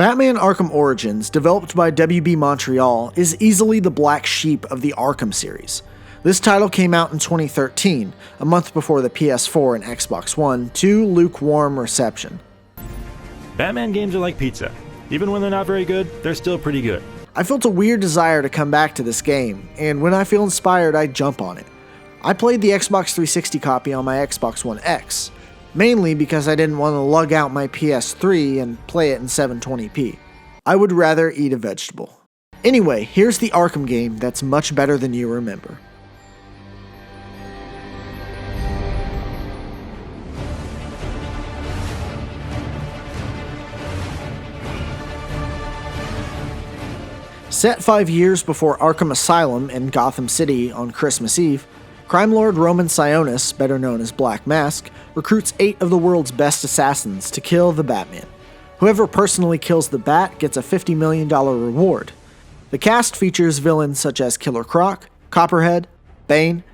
Batman Arkham Origins, developed by WB Montreal, is easily the black sheep of the Arkham series. This title came out in 2013, a month before the PS4 and Xbox One, to lukewarm reception. Batman games are like pizza. Even when they're not very good, they're still pretty good. I felt a weird desire to come back to this game, and when I feel inspired, I jump on it. I played the Xbox 360 copy on my Xbox One X, mainly because I didn't want to lug out my PS3 and play it in 720p. I would rather eat a vegetable. Anyway, here's the Arkham game that's much better than you remember. Set 5 years before Arkham Asylum in Gotham City on Christmas Eve, crime lord Roman Sionis, better known as Black Mask, recruits 8 of the world's best assassins to kill the Batman. Whoever personally kills the Bat gets a $50 million reward. The cast features villains such as Killer Croc, Copperhead, Bane,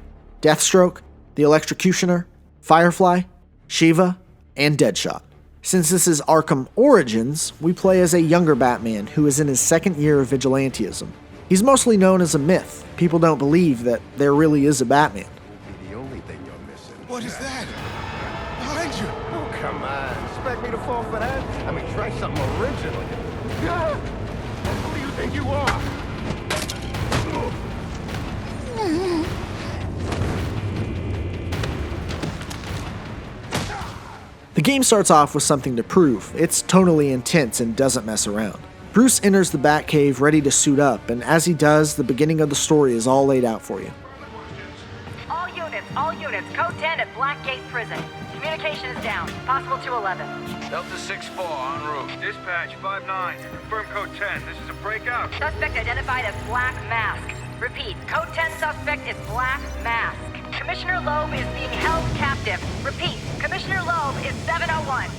Deathstroke, the Electrocutioner, Firefly, Shiva, and Deadshot. Since this is Arkham Origins, we play as a younger Batman who is in his second year of vigilantism. He's mostly known as a myth. People don't believe that there really is a Batman. The only thing you're missing. What is that? Behind you! Oh, come on. Expect me to fall for that? I mean, try something original. Ah! Who do you think you are? The game starts off with something to prove. It's tonally intense and doesn't mess around. Bruce enters the Batcave ready to suit up, and as he does, the beginning of the story is all laid out for you. All units, code 10 at Blackgate Prison. Communication is down, possible to 11. Delta 6-4 en route. Dispatch 5-9, confirm code 10. This is a breakout. Suspect identified as Black Mask. Repeat, code 10 suspect is Black Mask. Commissioner Loeb is being held captive. Repeat, Commissioner Loeb is 701.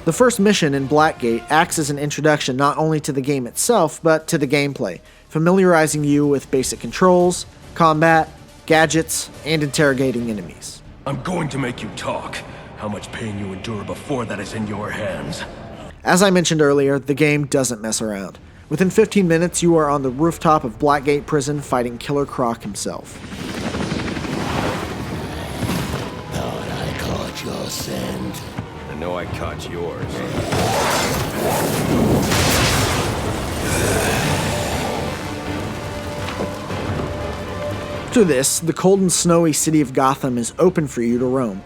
The first mission in Blackgate acts as an introduction not only to the game itself, but to the gameplay, familiarizing you with basic controls, combat, gadgets, and interrogating enemies. I'm going to make you talk. How much pain you endure before that is in your hands. As I mentioned earlier, the game doesn't mess around. Within 15 minutes, you are on the rooftop of Blackgate Prison fighting Killer Croc himself. Thought I caught your scent. I know I caught yours. After this, the cold and snowy city of Gotham is open for you to roam.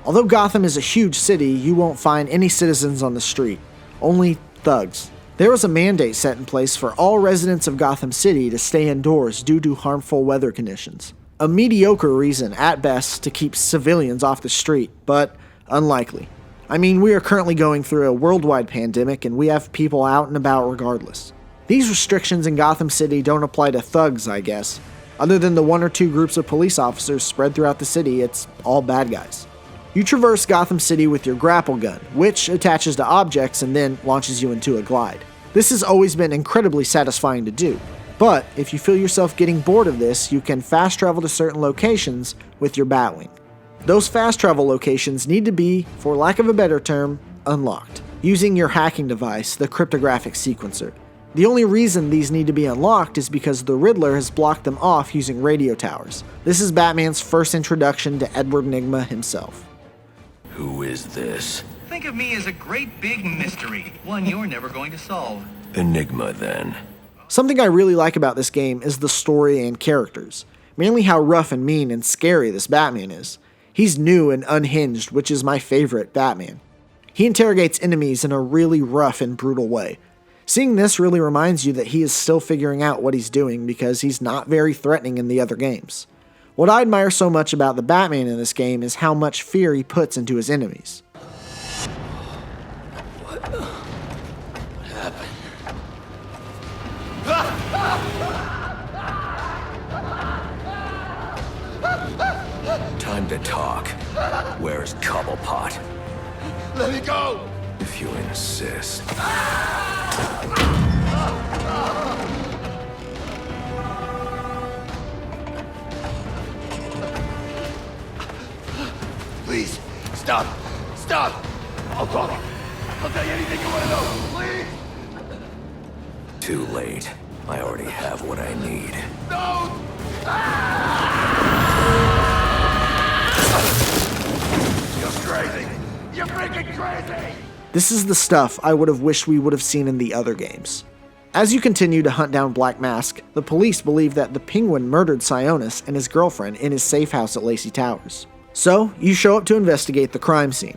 Although Gotham is a huge city, you won't find any citizens on the street, only thugs. There was a mandate set in place for all residents of Gotham City to stay indoors due to harmful weather conditions. A mediocre reason, at best, to keep civilians off the street, but unlikely. I mean, we are currently going through a worldwide pandemic and we have people out and about regardless. These restrictions in Gotham City don't apply to thugs, I guess. Other than the 1 or 2 groups of police officers spread throughout the city, it's all bad guys. You traverse Gotham City with your grapple gun, which attaches to objects and then launches you into a glide. This has always been incredibly satisfying to do, but if you feel yourself getting bored of this, you can fast travel to certain locations with your Batwing. Those fast travel locations need to be, for lack of a better term, unlocked, using your hacking device, the cryptographic sequencer. The only reason these need to be unlocked is because the Riddler has blocked them off using radio towers. This is Batman's first introduction to Edward Nygma himself. Who is this? Think of me as a great big mystery, one you're never going to solve. Enigma, then. Something I really like about this game is the story and characters, mainly how rough and mean and scary this Batman is. He's new and unhinged, which is my favorite Batman. He interrogates enemies in a really rough and brutal way. Seeing this really reminds you that he is still figuring out what he's doing because he's not very threatening in the other games. What I admire so much about the Batman in this game is how much fear he puts into his enemies. What happened? time to talk. Where's Cobblepot? Let me go! If you insist. Please, stop! Stop! I'll talk. I'll tell you anything you want to know, please! Too late. I already have what I need. No! You're crazy! You're freaking crazy! This is the stuff I would have wished we would have seen in the other games. As you continue to hunt down Black Mask, the police believe that the Penguin murdered Sionis and his girlfriend in his safe house at Lacey Towers. So, you show up to investigate the crime scene.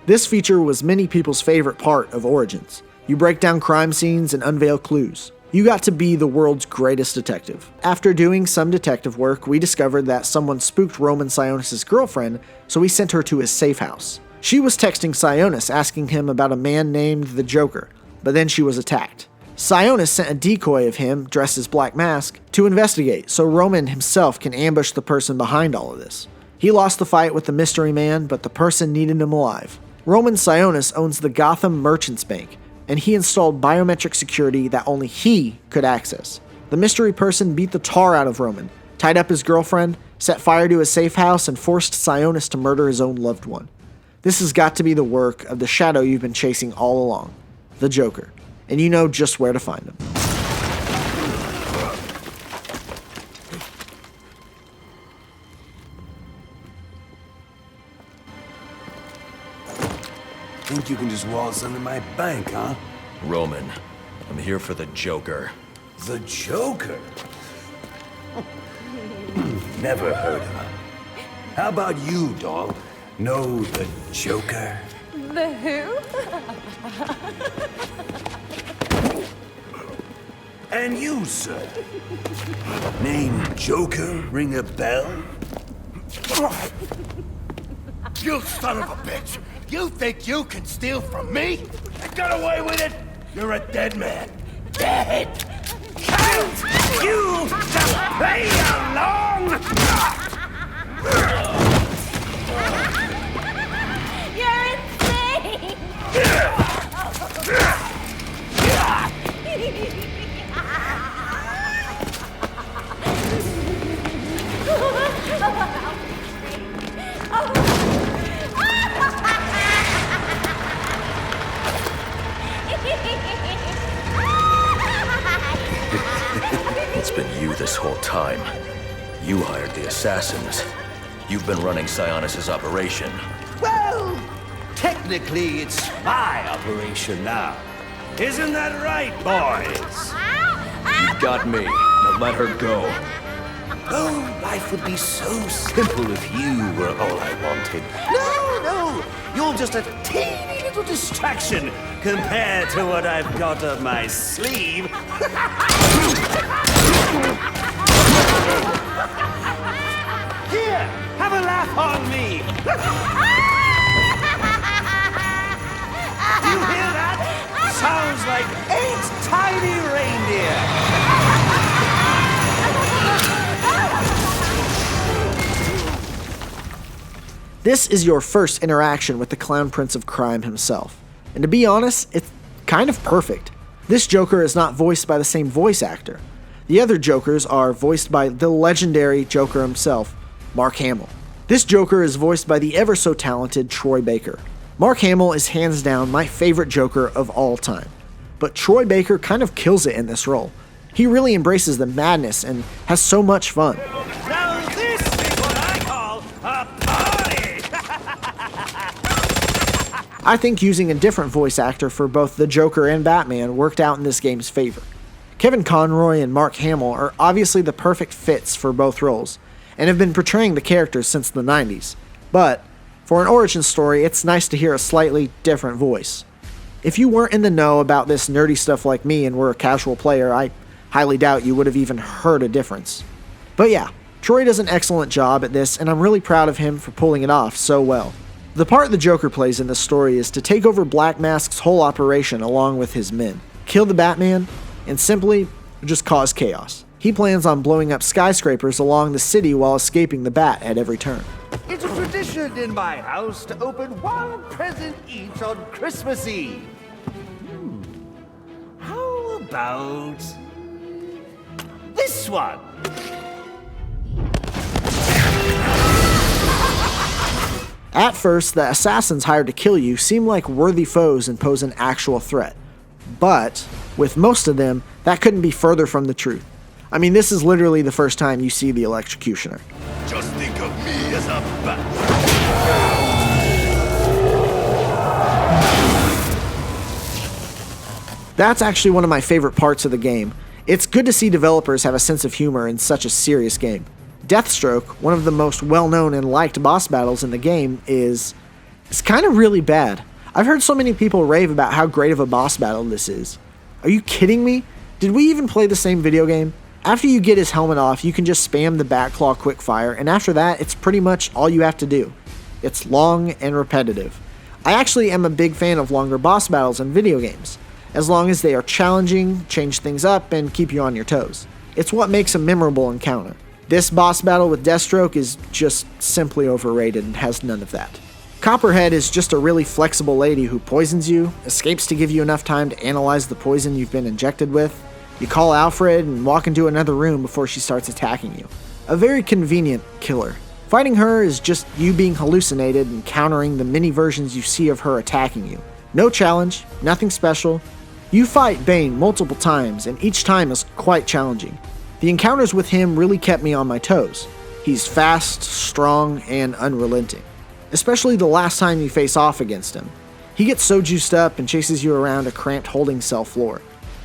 This feature was many people's favorite part of Origins. You break down crime scenes and unveil clues. You got to be the world's greatest detective. After doing some detective work, we discovered that someone spooked Roman Sionis' girlfriend, so we sent her to his safe house. She was texting Sionis asking him about a man named the Joker, but then she was attacked. Sionis sent a decoy of him, dressed as Black Mask, to investigate so Roman himself can ambush the person behind all of this. He lost the fight with the mystery man, but the person needed him alive. Roman Sionis owns the Gotham Merchants Bank, and he installed biometric security that only he could access. The mystery person beat the tar out of Roman, tied up his girlfriend, set fire to his safe house, and forced Sionis to murder his own loved one. This has got to be the work of the shadow you've been chasing all along, the Joker, and you know just where to find him. Think you can just waltz into my bank, huh? Roman, I'm here for the Joker. The Joker? Never heard of him. How about you, dog? Know the Joker? The who? And you, sir? Name Joker ring a bell? You son of a bitch! You think you can steal from me? I got away with it? You're a dead man. Dead! Can't you just play along? You're insane! It's been you this whole time. You hired the assassins. You've been running Sionis' operation. Well, technically it's my operation now. Isn't that right, boys? You got me. Now let her go. Oh, life would be so simple if you were all I wanted. No, you're just a teeny little distraction compared to what I've got up my sleeve. Here, have a laugh on me. Do you hear that? Sounds like 8 tiny reindeer. This is your first interaction with the Clown Prince of Crime himself. And to be honest, it's kind of perfect. This Joker is not voiced by the same voice actor. The other Jokers are voiced by the legendary Joker himself, Mark Hamill. This Joker is voiced by the ever so talented Troy Baker. Mark Hamill is hands down my favorite Joker of all time. But Troy Baker kind of kills it in this role. He really embraces the madness and has so much fun. Now this is what I call a party! I think using a different voice actor for both the Joker and Batman worked out in this game's favor. Kevin Conroy and Mark Hamill are obviously the perfect fits for both roles, and have been portraying the characters since the 90s. But, for an origin story, it's nice to hear a slightly different voice. If you weren't in the know about this nerdy stuff like me and were a casual player, I highly doubt you would have even heard a difference. But yeah, Troy does an excellent job at this, and I'm really proud of him for pulling it off so well. The part the Joker plays in this story is to take over Black Mask's whole operation along with his men, kill the Batman, and simply just cause chaos. He plans on blowing up skyscrapers along the city while escaping the Bat at every turn. It's a tradition in my house to open one present each on Christmas Eve. How about this one? At first, the assassins hired to kill you seem like worthy foes and pose an actual threat. But, with most of them, that couldn't be further from the truth. I mean, this is literally the first time you see the electrocutioner. Just think of me as a bat. That's actually one of my favorite parts of the game. It's good to see developers have a sense of humor in such a serious game. Deathstroke, one of the most well-known and liked boss battles in the game, it's kind of really bad. I've heard so many people rave about how great of a boss battle this is. Are you kidding me? Did we even play the same video game? After you get his helmet off, you can just spam the Batclaw quickfire, and after that, it's pretty much all you have to do. It's long and repetitive. I actually am a big fan of longer boss battles in video games, as long as they are challenging, change things up, and keep you on your toes. It's what makes a memorable encounter. This boss battle with Deathstroke is just simply overrated and has none of that. Copperhead is just a really flexible lady who poisons you, escapes to give you enough time to analyze the poison you've been injected with. You call Alfred and walk into another room before she starts attacking you. A very convenient killer. Fighting her is just you being hallucinated and countering the many versions you see of her attacking you. No challenge, nothing special. You fight Bane multiple times, and each time is quite challenging. The encounters with him really kept me on my toes. He's fast, strong, and unrelenting. Especially the last time you face off against him. He gets so juiced up and chases you around a cramped holding cell floor.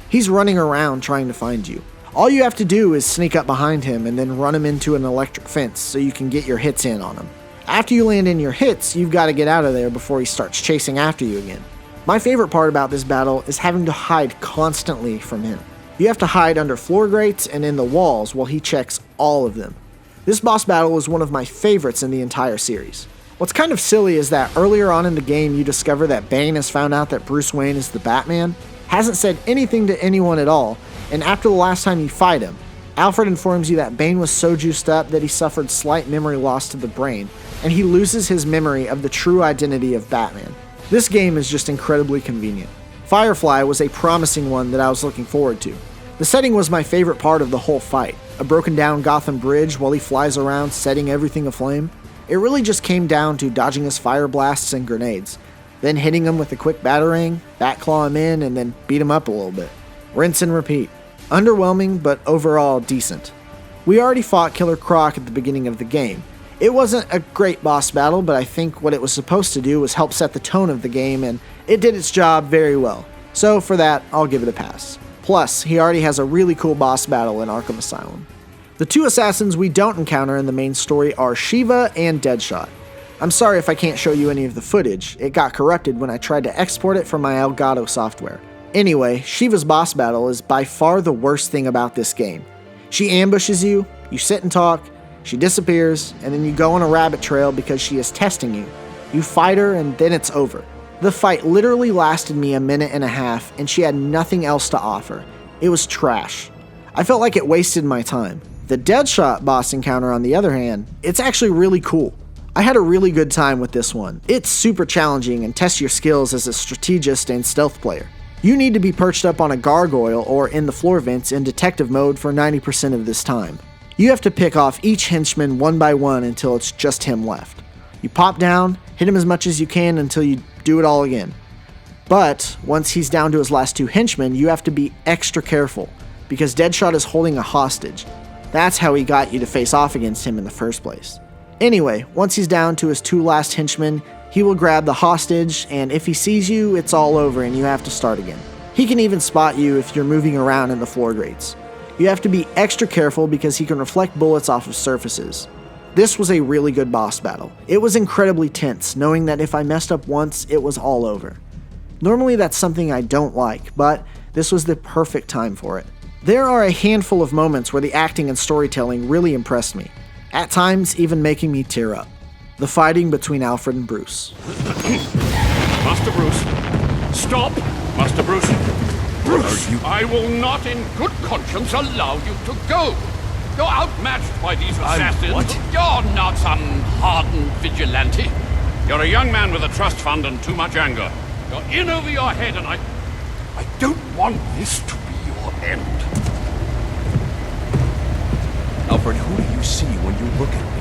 He's running around trying to find you. All you have to do is sneak up behind him and then run him into an electric fence so you can get your hits in on him. After you land in your hits, you've got to get out of there before he starts chasing after you again. My favorite part about this battle is having to hide constantly from him. You have to hide under floor grates and in the walls while he checks all of them. This boss battle is one of my favorites in the entire series. What's kind of silly is that earlier on in the game you discover that Bane has found out that Bruce Wayne is the Batman, hasn't said anything to anyone at all, and after the last time you fight him, Alfred informs you that Bane was so juiced up that he suffered slight memory loss to the brain, and he loses his memory of the true identity of Batman. This game is just incredibly convenient. Firefly was a promising one that I was looking forward to. The setting was my favorite part of the whole fight. A broken down Gotham bridge while he flies around setting everything aflame. It really just came down to dodging his fire blasts and grenades, then hitting him with a quick batarang, Batclaw him in, and then beat him up a little bit. Rinse and repeat. Underwhelming, but overall decent. We already fought Killer Croc at the beginning of the game. It wasn't a great boss battle, but I think what it was supposed to do was help set the tone of the game, and it did its job very well. So for that, I'll give it a pass. Plus, he already has a really cool boss battle in Arkham Asylum. The two assassins we don't encounter in the main story are Shiva and Deadshot. I'm sorry if I can't show you any of the footage, it got corrupted when I tried to export it from my Elgato software. Anyway, Shiva's boss battle is by far the worst thing about this game. She ambushes you, you sit and talk, she disappears, and then you go on a rabbit trail because she is testing you. You fight her and then it's over. The fight literally lasted me a minute and a half and she had nothing else to offer. It was trash. I felt like it wasted my time. The Deadshot boss encounter, on the other hand, it's actually really cool. I had a really good time with this one. It's super challenging and tests your skills as a strategist and stealth player. You need to be perched up on a gargoyle or in the floor vents in detective mode for 90% of this time. You have to pick off each henchman one by one until it's just him left. You pop down, hit him as much as you can until you do it all again. But once he's down to his last two henchmen, you have to be extra careful because Deadshot is holding a hostage. That's how he got you to face off against him in the first place. Anyway, once he's down to his two last henchmen, he will grab the hostage, and if he sees you, it's all over and you have to start again. He can even spot you if you're moving around in the floor grates. You have to be extra careful because he can reflect bullets off of surfaces. This was a really good boss battle. It was incredibly tense, knowing that if I messed up once, it was all over. Normally that's something I don't like, but this was the perfect time for it. There are a handful of moments where the acting and storytelling really impressed me, at times even making me tear up. The fighting between Alfred and Bruce. Master Bruce, stop! Master Bruce! Bruce, I will not in good conscience allow you to go! You're outmatched by these assassins. what? You're not some hardened vigilante. You're a young man with a trust fund and too much anger. You're in over your head, and I don't want this to be your end. Alfred, who do you see when you look at me?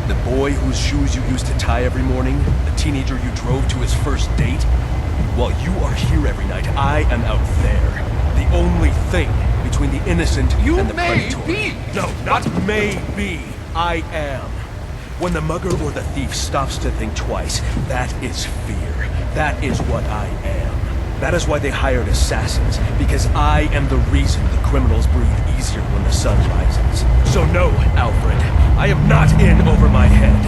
The boy whose shoes you used to tie every morning? The teenager you drove to his first date? While you are here every night, I am out there. The only thing between the innocent and the predator. Be. No, not may be. I am. When the mugger or the thief stops to think twice, that is fear. That is what I am. That is why they hired assassins, because I am the reason the criminals breathe easier when the sun rises. So no, Alfred, I am not in over my head.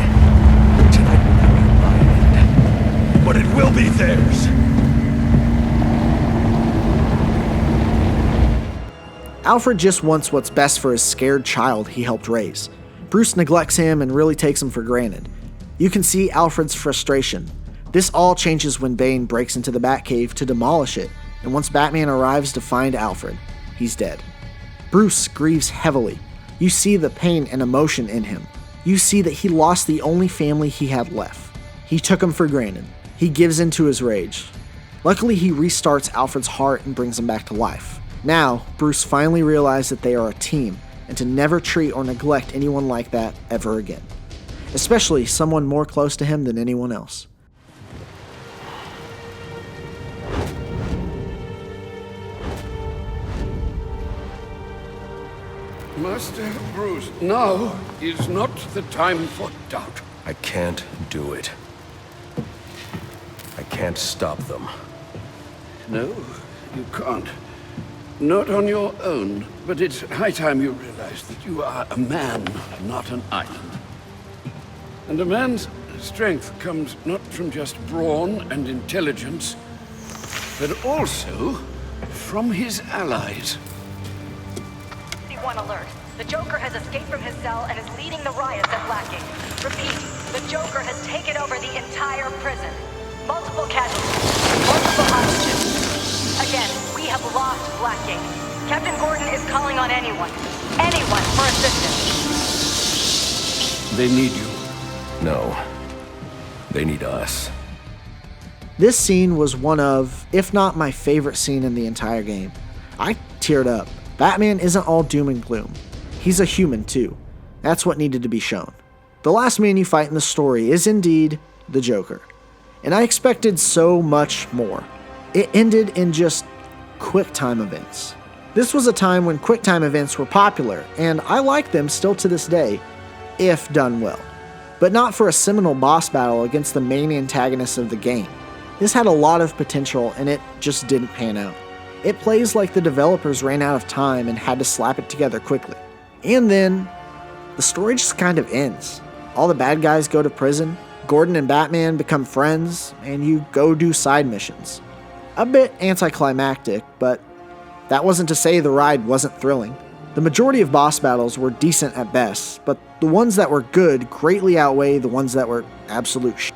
Tonight will not be my end, but it will be theirs. Alfred just wants what's best for his scared child he helped raise. Bruce neglects him and really takes him for granted. You can see Alfred's frustration. This all changes when Bane breaks into the Batcave to demolish it, and once Batman arrives to find Alfred, he's dead. Bruce grieves heavily. You see the pain and emotion in him. You see that he lost the only family he had left. He took him for granted. He gives into his rage. Luckily, he restarts Alfred's heart and brings him back to life. Now, Bruce finally realized that they are a team, and to never treat or neglect anyone like that ever again. Especially someone more close to him than anyone else. Master Bruce, now is not the time for doubt. I can't do it. I can't stop them. No, you can't. Not on your own, but it's high time you realize that you are a man, not an island. And a man's strength comes not from just brawn and intelligence, but also from his allies. One alert. The Joker has escaped from his cell and is leading the riots at Blacking. Repeat, the Joker has taken over the entire prison. Multiple casualties, multiple hostages. Again, we have lost Blacking. Captain Gordon is calling on anyone for assistance. They need you. No. They need us. This scene was one of, if not my favorite scene in the entire game. I teared up. Batman isn't all doom and gloom. He's a human too. That's what needed to be shown. The last man you fight in the story is indeed the Joker. And I expected so much more. It ended in just QuickTime events. This was a time when QuickTime events were popular, and I like them still to this day, if done well. But not for a seminal boss battle against the main antagonist of the game. This had a lot of potential, and it just didn't pan out. It plays like the developers ran out of time and had to slap it together quickly. And then, the story just kind of ends. All the bad guys go to prison, Gordon and Batman become friends, and you go do side missions. A bit anticlimactic, but that wasn't to say the ride wasn't thrilling. The majority of boss battles were decent at best, but the ones that were good greatly outweigh the ones that were absolute shit.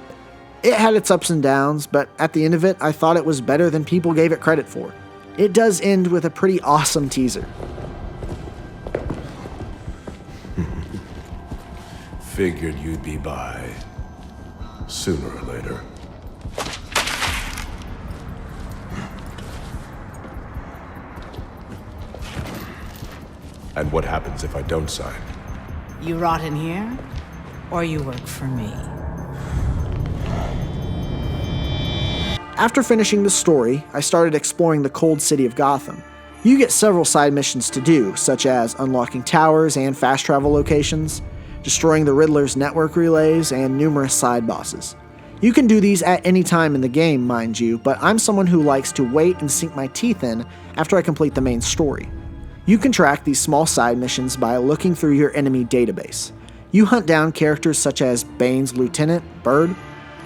It had its ups and downs, but at the end of it, I thought it was better than people gave it credit for. It does end with a pretty awesome teaser. Figured you'd be by. Sooner or later. And what happens if I don't sign? You rot in here, or you work for me. After finishing the story, I started exploring the cold city of Gotham. You get several side missions to do, such as unlocking towers and fast travel locations, destroying the Riddler's network relays, and numerous side bosses. You can do these at any time in the game, mind you, but I'm someone who likes to wait and sink my teeth in after I complete the main story. You can track these small side missions by looking through your enemy database. You hunt down characters such as Bane's Lieutenant, Bird,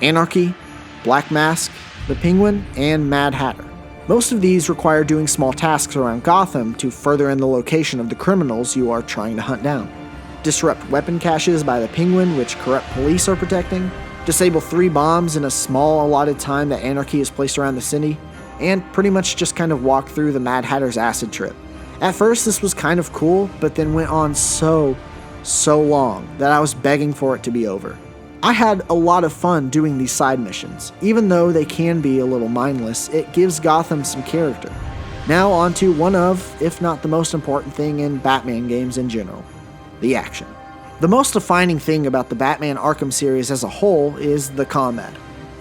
Anarchy, Black Mask, the Penguin, and Mad Hatter. Most of these require doing small tasks around Gotham to further in the location of the criminals you are trying to hunt down. Disrupt weapon caches by the Penguin, which corrupt police are protecting, disable 3 bombs in a small allotted time that Anarchy has placed around the city, and pretty much just kind of walk through the Mad Hatter's acid trip. At first this was kind of cool, but then went on so long that I was begging for it to be over. I had a lot of fun doing these side missions. Even though they can be a little mindless, it gives Gotham some character. Now on to one of, if not the most important thing in Batman games in general, the action. The most defining thing about the Batman Arkham series as a whole is the combat.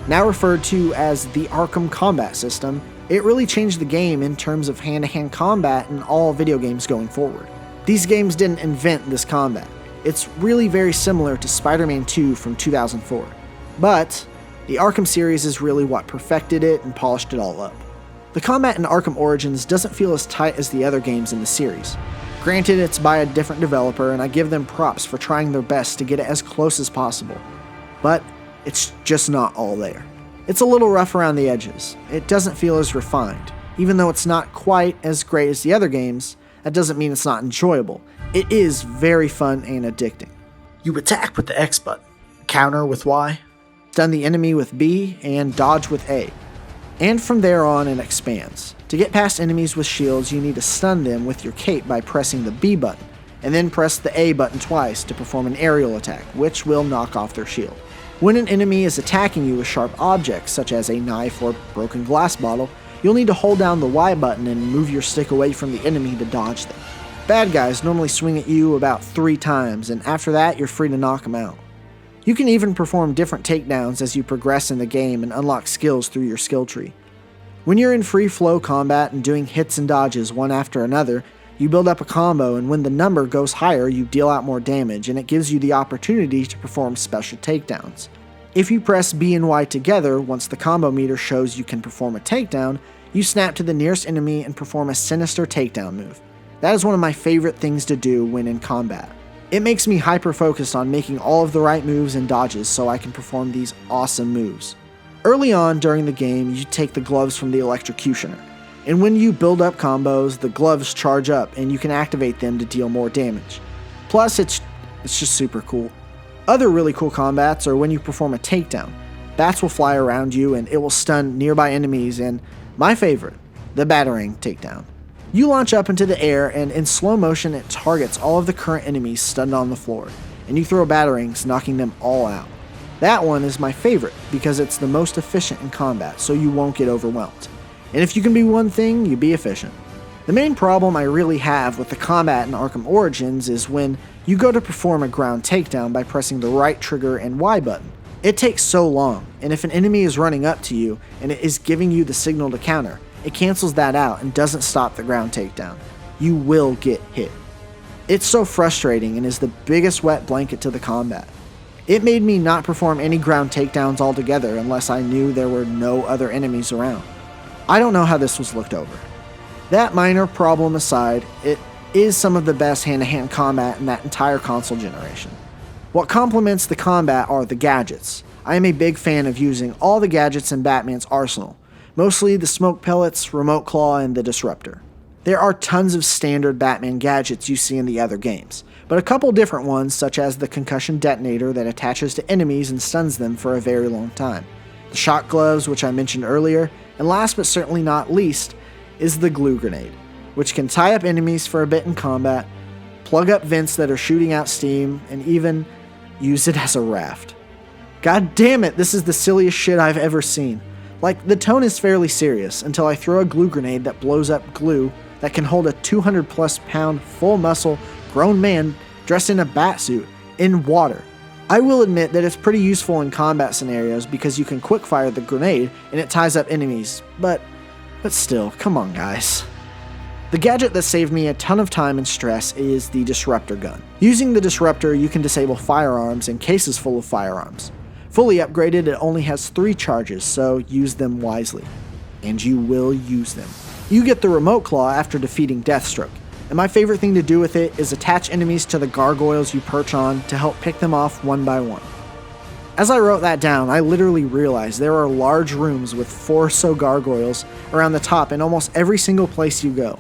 Now referred to as the Arkham combat system, it really changed the game in terms of hand-to-hand combat in all video games going forward. These games didn't invent this combat. It's really very similar to Spider-Man 2 from 2004. But the Arkham series is really what perfected it and polished it all up. The combat in Arkham Origins doesn't feel as tight as the other games in the series. Granted, it's by a different developer, and I give them props for trying their best to get it as close as possible. But it's just not all there. It's a little rough around the edges. It doesn't feel as refined. Even though it's not quite as great as the other games, that doesn't mean it's not enjoyable. It is very fun and addicting. You attack with the X button, counter with Y, stun the enemy with B, and dodge with A. And from there on it expands. To get past enemies with shields, you need to stun them with your cape by pressing the B button, and then press the A button twice to perform an aerial attack, which will knock off their shield. When an enemy is attacking you with sharp objects, such as a knife or broken glass bottle, you'll need to hold down the Y button and move your stick away from the enemy to dodge them. Bad guys normally swing at you about 3 times, and after that you're free to knock them out. You can even perform different takedowns as you progress in the game and unlock skills through your skill tree. When you're in free flow combat and doing hits and dodges one after another, you build up a combo, and when the number goes higher you deal out more damage, and it gives you the opportunity to perform special takedowns. If you press B and Y together, once the combo meter shows you can perform a takedown, you snap to the nearest enemy and perform a sinister takedown move. That is one of my favorite things to do when in combat. It makes me hyper-focused on making all of the right moves and dodges so I can perform these awesome moves. Early on during the game, you take the gloves from the electrocutioner, and when you build up combos, the gloves charge up and you can activate them to deal more damage. Plus, it's just super cool. Other really cool combats are when you perform a takedown. Bats will fly around you and it will stun nearby enemies, and my favorite, the Batarang takedown. You launch up into the air, and in slow motion it targets all of the current enemies stunned on the floor, and you throw batarangs, knocking them all out. That one is my favorite because it's the most efficient in combat, so you won't get overwhelmed. And if you can be one thing, you be efficient. The main problem I really have with the combat in Arkham Origins is when you go to perform a ground takedown by pressing the right trigger and Y button. It takes so long, and if an enemy is running up to you and it is giving you the signal to counter, it cancels that out and doesn't stop the ground takedown. You will get hit. It's so frustrating and is the biggest wet blanket to the combat. It made me not perform any ground takedowns altogether unless I knew there were no other enemies around. I don't know how this was looked over. That minor problem aside, it is some of the best hand-to-hand combat in that entire console generation. What complements the combat are the gadgets. I am a big fan of using all the gadgets in Batman's arsenal, mostly the smoke pellets, remote claw, and the disruptor. There are tons of standard Batman gadgets you see in the other games, but a couple different ones such as the concussion detonator that attaches to enemies and stuns them for a very long time, the shock gloves which I mentioned earlier, and last but certainly not least is the glue grenade, which can tie up enemies for a bit in combat, plug up vents that are shooting out steam, and even use it as a raft. God damn it, this is the silliest shit I've ever seen. Like, the tone is fairly serious until I throw a glue grenade that blows up glue that can hold a 200+ pound full muscle grown man dressed in a bat suit in water. I will admit that it's pretty useful in combat scenarios because you can quick fire the grenade and it ties up enemies, but still, come on guys. The gadget that saved me a ton of time and stress is the disruptor gun. Using the disruptor, you can disable firearms and cases full of firearms. Fully upgraded, it only has 3 charges, so use them wisely. And you will use them. You get the remote claw after defeating Deathstroke, and my favorite thing to do with it is attach enemies to the gargoyles you perch on to help pick them off one by one. As I wrote that down, I literally realized there are large rooms with 4 or so gargoyles around the top in almost every single place you go.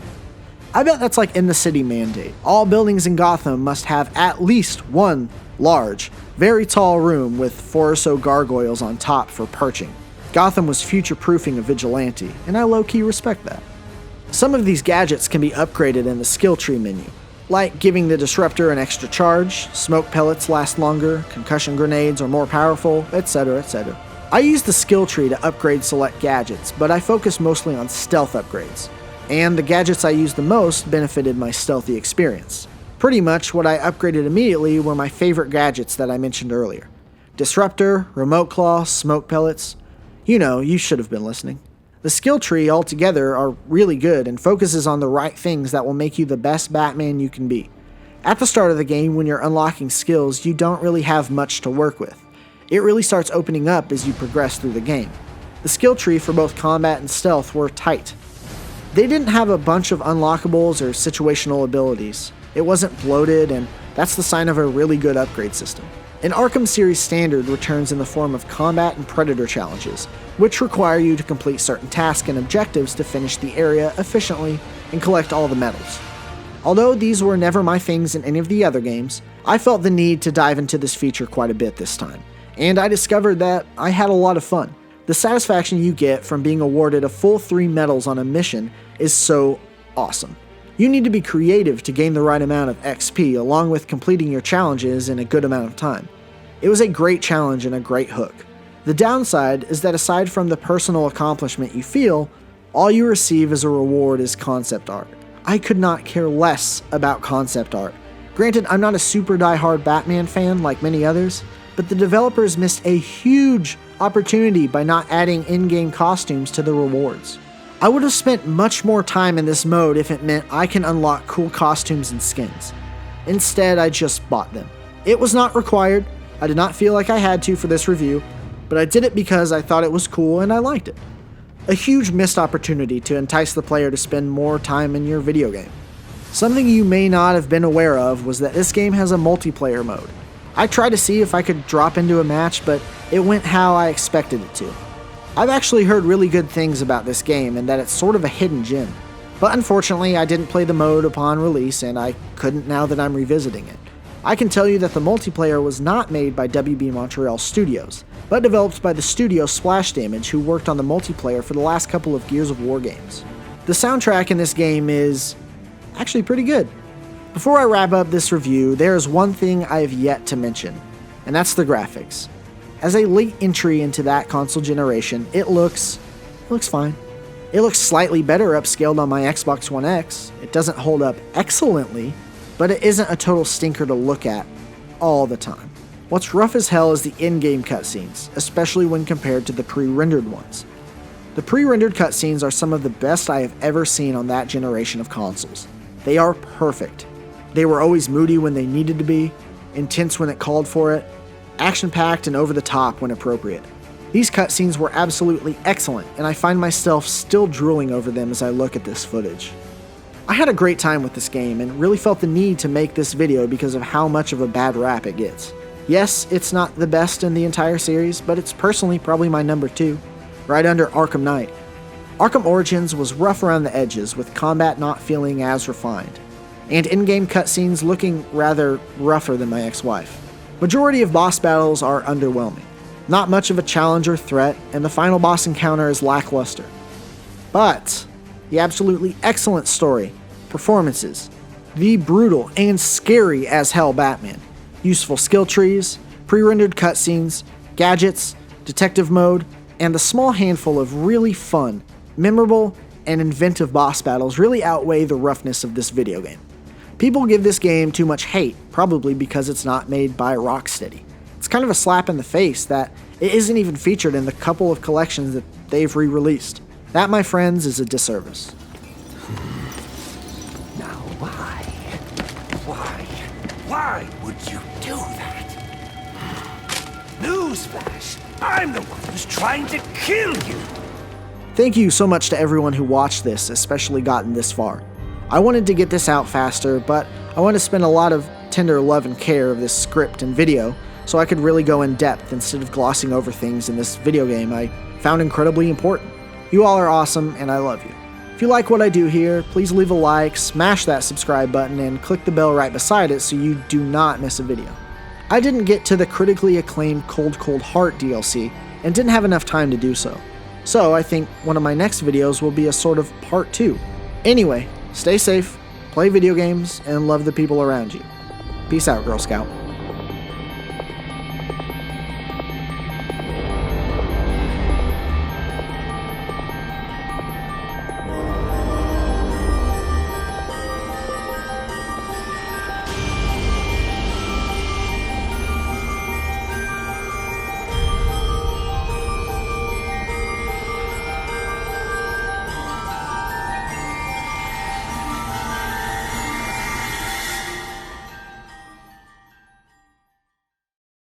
I bet that's like in the city mandate. All buildings in Gotham must have at least one large, very tall room with 4 or so gargoyles on top for perching. Gotham was future-proofing a vigilante, and I low-key respect that. Some of these gadgets can be upgraded in the skill tree menu, like giving the disruptor an extra charge, smoke pellets last longer, concussion grenades are more powerful, etc, etc. I use the skill tree to upgrade select gadgets, but I focus mostly on stealth upgrades, and the gadgets I used the most benefited my stealthy experience. Pretty much what I upgraded immediately were my favorite gadgets that I mentioned earlier. Disruptor, remote claw, smoke pellets. You know, you should have been listening. The skill tree altogether are really good and focuses on the right things that will make you the best Batman you can be. At the start of the game, when you're unlocking skills, you don't really have much to work with. It really starts opening up as you progress through the game. The skill tree for both combat and stealth were tight. They didn't have a bunch of unlockables or situational abilities. It wasn't bloated, and that's the sign of a really good upgrade system. An Arkham series standard returns in the form of combat and predator challenges, which require you to complete certain tasks and objectives to finish the area efficiently and collect all the medals. Although these were never my things in any of the other games, I felt the need to dive into this feature quite a bit this time, and I discovered that I had a lot of fun. The satisfaction you get from being awarded a full 3 medals on a mission is so awesome. You need to be creative to gain the right amount of XP, along with completing your challenges in a good amount of time. It was a great challenge and a great hook. The downside is that aside from the personal accomplishment you feel, all you receive as a reward is concept art. I could not care less about concept art. Granted, I'm not a super die-hard Batman fan like many others, but the developers missed a huge opportunity by not adding in-game costumes to the rewards. I would have spent much more time in this mode if it meant I can unlock cool costumes and skins. Instead, I just bought them. It was not required. I did not feel like I had to for this review, but I did it because I thought it was cool and I liked it. A huge missed opportunity to entice the player to spend more time in your video game. Something you may not have been aware of was that this game has a multiplayer mode. I tried to see if I could drop into a match, but it went how I expected it to. I've actually heard really good things about this game and that it's sort of a hidden gem. But unfortunately, I didn't play the mode upon release and I couldn't now that I'm revisiting it. I can tell you that the multiplayer was not made by WB Montreal Studios, but developed by the studio Splash Damage, who worked on the multiplayer for the last couple of Gears of War games. The soundtrack in this game is actually pretty good. Before I wrap up this review, there is one thing I have yet to mention, and that's the graphics. As a late entry into that console generation, it looks fine. It looks slightly better upscaled on my Xbox One X. It doesn't hold up excellently, but it isn't a total stinker to look at all the time. What's rough as hell is the in-game cutscenes, especially when compared to the pre-rendered ones. The pre-rendered cutscenes are some of the best I have ever seen on that generation of consoles. They are perfect. They were always moody when they needed to be, intense when it called for it, action-packed and over-the-top when appropriate. These cutscenes were absolutely excellent, and I find myself still drooling over them as I look at this footage. I had a great time with this game and really felt the need to make this video because of how much of a bad rap it gets. Yes, it's not the best in the entire series, but it's personally probably my number 2, right under Arkham Knight. Arkham Origins was rough around the edges, with combat not feeling as refined, and in-game cutscenes looking rather rougher than my ex-wife. Majority of boss battles are underwhelming. Not much of a challenge or threat, and the final boss encounter is lackluster. But the absolutely excellent story, performances, the brutal and scary as hell Batman, useful skill trees, pre-rendered cutscenes, gadgets, detective mode, and the small handful of really fun, memorable, and inventive boss battles really outweigh the roughness of this video game. People give this game too much hate, probably because it's not made by Rocksteady. It's kind of a slap in the face that it isn't even featured in the couple of collections that they've re-released. That, my friends, is a disservice. Now why would you do that? Newsflash, I'm the one who's trying to kill you! Thank you so much to everyone who watched this, especially gotten this far. I wanted to get this out faster, but I wanted to spend a lot of tender love and care of this script and video so I could really go in depth instead of glossing over things in this video game I found incredibly important. You all are awesome, and I love you. If you like what I do here, please leave a like, smash that subscribe button, and click the bell right beside it so you do not miss a video. I didn't get to the critically acclaimed Cold Heart DLC and didn't have enough time to do so. So I think one of my next videos will be a sort of part 2. Anyway, stay safe, play video games, and love the people around you. Peace out, Girl Scout.